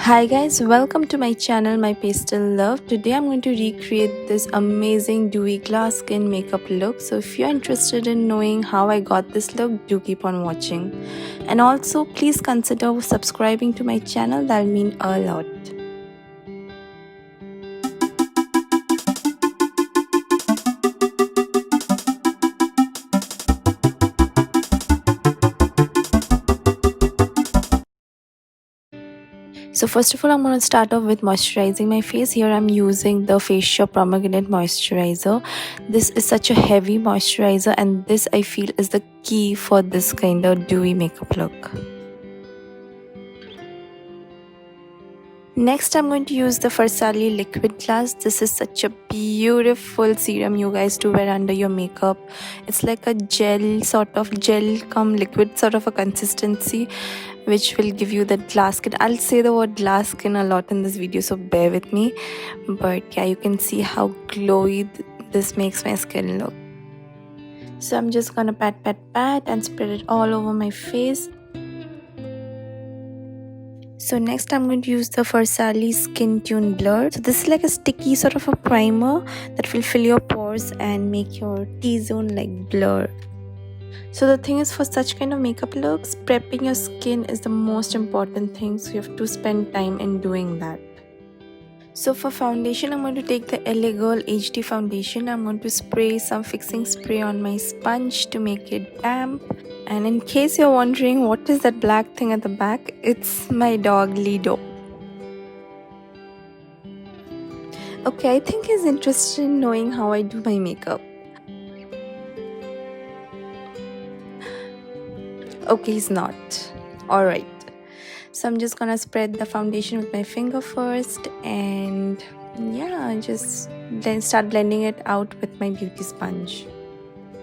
Hi guys, welcome to my channel My Pastel Love. Today I'm going to recreate this amazing dewy glass skin makeup look. So if you're interested in knowing how I got this look, do keep on watching. And also please consider subscribing to my channel, that'll mean a lot. So first of all, I'm going to start off with moisturizing my face. Here I'm using the Face Shop Pomegranate Moisturizer. This is such a heavy moisturizer and this I feel is the key for this kind of dewy makeup look. Next, I'm going to use the Farsali liquid glass. This is such a beautiful serum you guys to wear under your makeup. It's like a gel come liquid sort of a consistency, which will give you that glass skin. I'll say the word glass skin a lot in this video, so bear with me. But yeah, you can see how glowy this makes my skin look. So I'm just gonna pat and spread it all over my face. So next I'm going to use the Farsali Skintune Blur. So this is like a sticky sort of a primer that will fill your pores and make your T-zone like blur. So the thing is, for such kind of makeup looks, prepping your skin is the most important thing. So you have to spend time in doing that. So for foundation, I'm going to take the LA Girl HD foundation. I'm going to spray some fixing spray on my sponge to make it damp. And in case you're wondering what is that black thing at the back, it's my dog Lido. Okay, I think he's interested in knowing how I do my makeup. Okay, he's not. Alright. So I'm just gonna spread the foundation with my finger first, and yeah, just then start blending it out with my beauty sponge.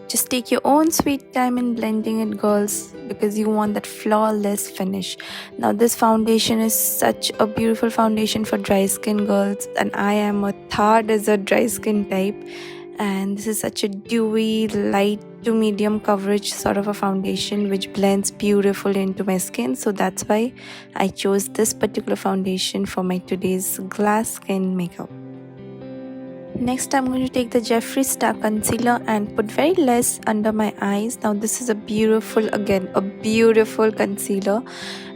Just take your own sweet time in blending it, girls, because you want that flawless finish. Now this foundation is such a beautiful foundation for dry skin girls, and I am a Thar desert dry skin type, and this is such a dewy, light to medium coverage sort of a foundation which blends beautifully into my skin. So that's why I chose this particular foundation for my today's glass skin makeup. Next, I'm going to take the Jefreestar concealer and put very less under my eyes. Now this is a beautiful concealer,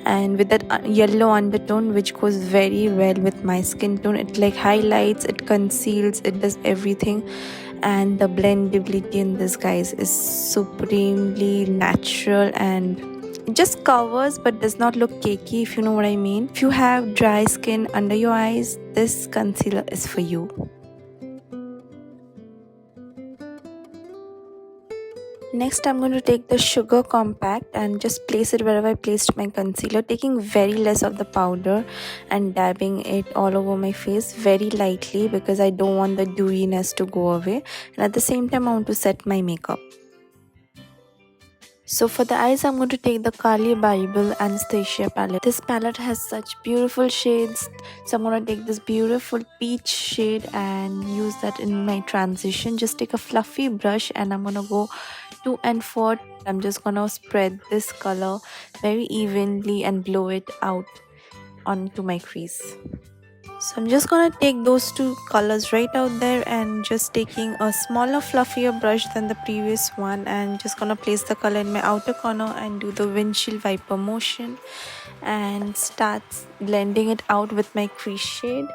and with that yellow undertone which goes very well with my skin tone. It like highlights, it conceals, it does everything. And the blendability in this, guys, is supremely natural, and it just covers but does not look cakey, if you know what I mean. If you have dry skin under your eyes, this concealer is for you. Next, I'm going to take the Sugar Compact and just place it wherever I placed my concealer, taking very less of the powder and dabbing it all over my face very lightly because I don't want the dewiness to go away, and at the same time I want to set my makeup. So for the eyes, I'm going to take the Carli Bybel Anastasia palette. This palette has such beautiful shades. So I'm going to take this beautiful peach shade and use that in my transition. Just take a fluffy brush and I'm going to go to and forth. I'm just going to spread this color very evenly and blow it out onto my crease. So I'm just gonna take those two colors right out there and just taking a smaller fluffier brush than the previous one and just gonna place the color in my outer corner and do the windshield wiper motion and start blending it out with my crease shade.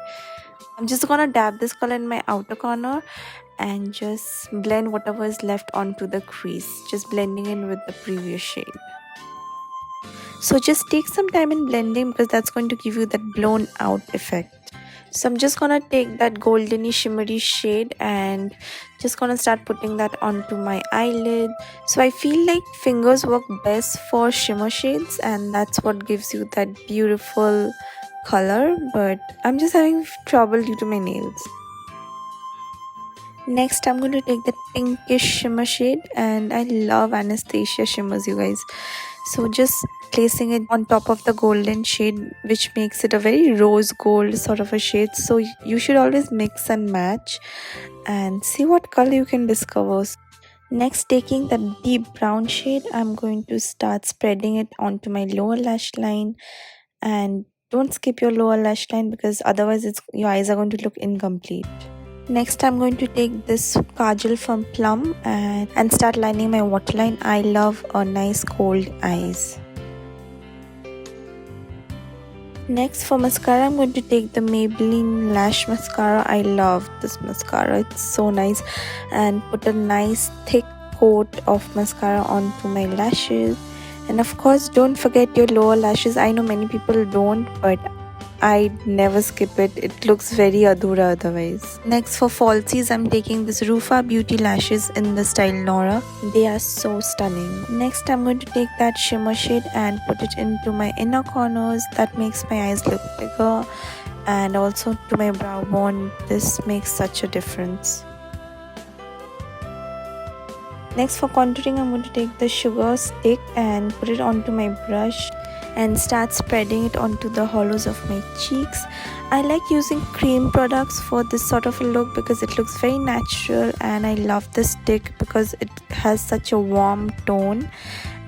I'm just gonna dab this color in my outer corner and just blend whatever is left onto the crease, just blending in with the previous shade. So just take some time in blending because that's going to give you that blown out effect. So I'm just gonna take that goldeny shimmery shade and just gonna start putting that onto my eyelid. So I feel like fingers work best for shimmer shades, and that's what gives you that beautiful color, but I'm just having trouble due to my nails. Next, I'm going to take that pinkish shimmer shade, and I love Anastasia shimmers, you guys. So just placing it on top of the golden shade, which makes it a very rose gold sort of a shade. So you should always mix and match and see what color you can discover. Next, taking the deep brown shade, I'm going to start spreading it onto my lower lash line and don't skip your lower lash line because otherwise your eyes are going to look incomplete. Next, I'm going to take this Kajal from Plum and start lining my waterline. I love a nice cold eyes. Next, for mascara, I'm going to take the Maybelline Lash Mascara. I love this mascara. It's so nice. And put a nice thick coat of mascara onto my lashes. And of course, don't forget your lower lashes. I know many people don't, but I never skip it. It looks very adhura otherwise. Next, for falsies, I'm taking this Rufa beauty lashes in the style NORA. They are so stunning. Next, I'm going to take that shimmer shade and put it into my inner corners. That makes my eyes look bigger. And also to my brow bone. This makes such a difference. Next, for contouring, I'm going to take the sugar stick and put it onto my brush and start spreading it onto the hollows of my cheeks. I like using cream products for this sort of a look because it looks very natural, and I love the stick because it has such a warm tone,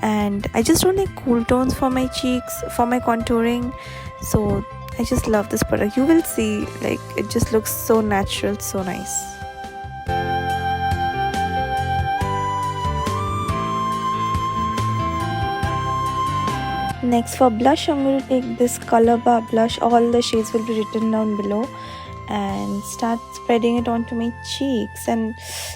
and I just don't like cool tones for my cheeks for my contouring, so I just love this product. You will see, like, it just looks so natural, so nice. Next, for blush, I'm going to take this Colorbar blush. All the shades will be written down below, and start spreading it onto my cheeks. And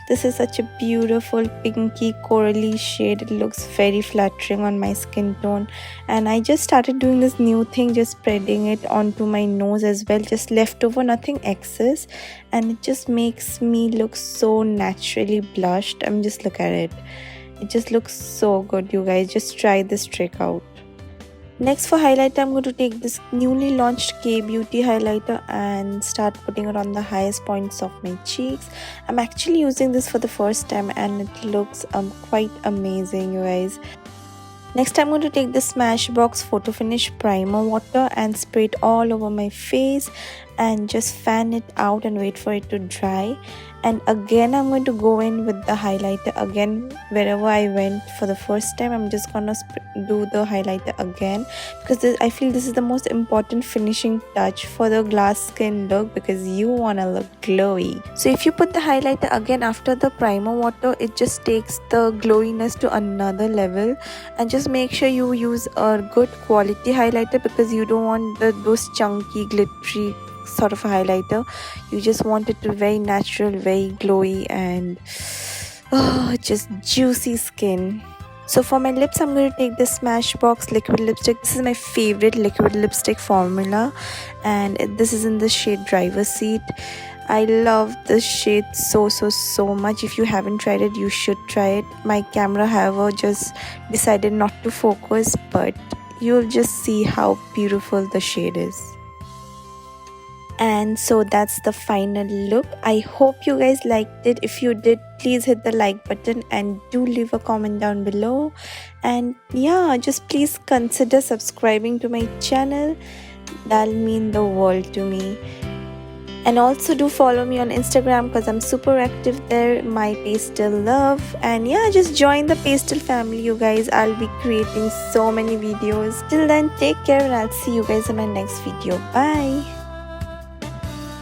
this is such a beautiful pinky corally shade. It looks very flattering on my skin tone, and I just started doing this new thing, just spreading it onto my nose as well, just leftover, nothing excess, and it just makes me look so naturally blushed. I mean, just look at it. It just looks so good. You guys just try this trick out. Next, for highlighter, I'm going to take this newly launched K Beauty highlighter and start putting it on the highest points of my cheeks. I'm actually using this for the first time and it looks quite amazing, you guys. Next, I'm going to take the Smashbox Photo Finish Primer Water and spray it all over my face and just fan it out and wait for it to dry. And again, I'm going to go in with the highlighter again. Wherever I went for the first time, I'm just gonna do the highlighter again, because I feel this is the most important finishing touch for the glass skin look, because you wanna look glowy. So if you put the highlighter again after the primer water, it just takes the glowiness to another level. And just make sure you use a good quality highlighter, because you don't want those chunky glittery sort of a highlighter. You just want it to be very natural, very glowy, and just juicy skin. So for my lips, I'm going to take this Smashbox liquid lipstick. This is my favorite liquid lipstick formula, and this is in the shade Driver's Seat. I love this shade so much. If you haven't tried it, you should try it. My camera, however, just decided not to focus, but you'll just see how beautiful the shade is. And so that's the final look. I hope you guys liked it. If you did, please hit the like button and do leave a comment down below. And yeah, just please consider subscribing to my channel. That'll mean the world to me. And also do follow me on Instagram, because I'm super active there, MYPASTELLOVE. And yeah, just join the pastel family, you guys. I'll be creating so many videos. Till then, take care, and I'll see you guys in my next video. Bye.